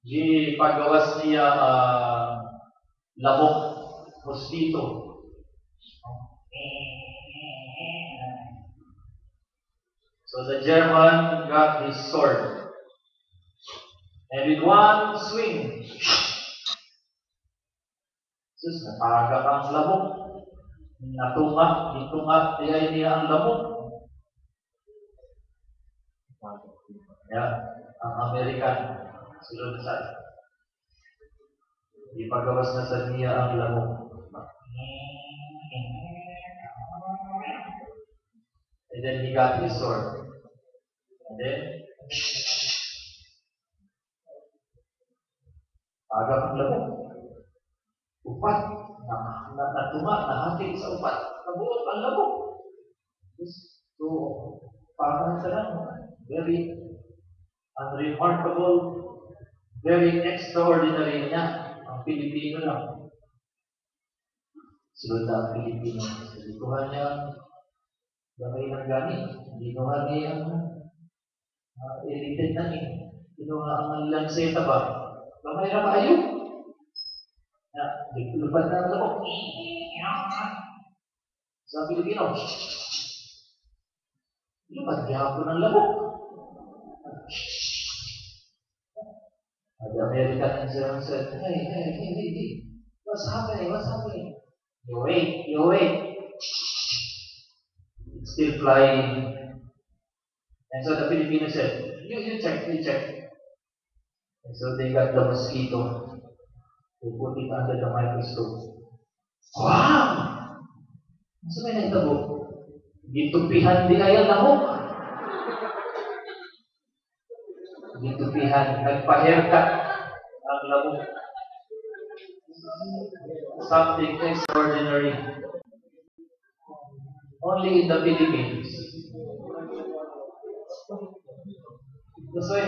Di pagawas niya lamok, mosquito. So the German got his sword. And with one swing, sus, natagak ang lamok. Ditungat niya ang lamok. Ya, ang American, silunsan. Ipagawas na sa niya ang lamok. And then he got his sword. And then, agak ang lamok. Upat, natunga, nahati sa upat. Nabuot ang lamok. So, parang sa lang, very unremarkable, very extraordinary niya ang Pilipino lang. Sunod na ang Pilipino. Dikuhan niya gamay ng gamit. Dikuhan niya edited na niya. Kinuha ang lanseta ba? Gamay na kayo. Lupad na ang lamok. Sa Pilipino, lupad gihapon ang lamok. The American said, hey, what's happening? You wait. It's still flying. And so the Filipino said, you check. And so they got the mosquito. They put it under the microscope. Wow! Masa may nagtabo? Gitupihan di kaya lamok. Gitupihan, nagpa-haircut ang lamok. Something extraordinary. Only in the Philippines. That's why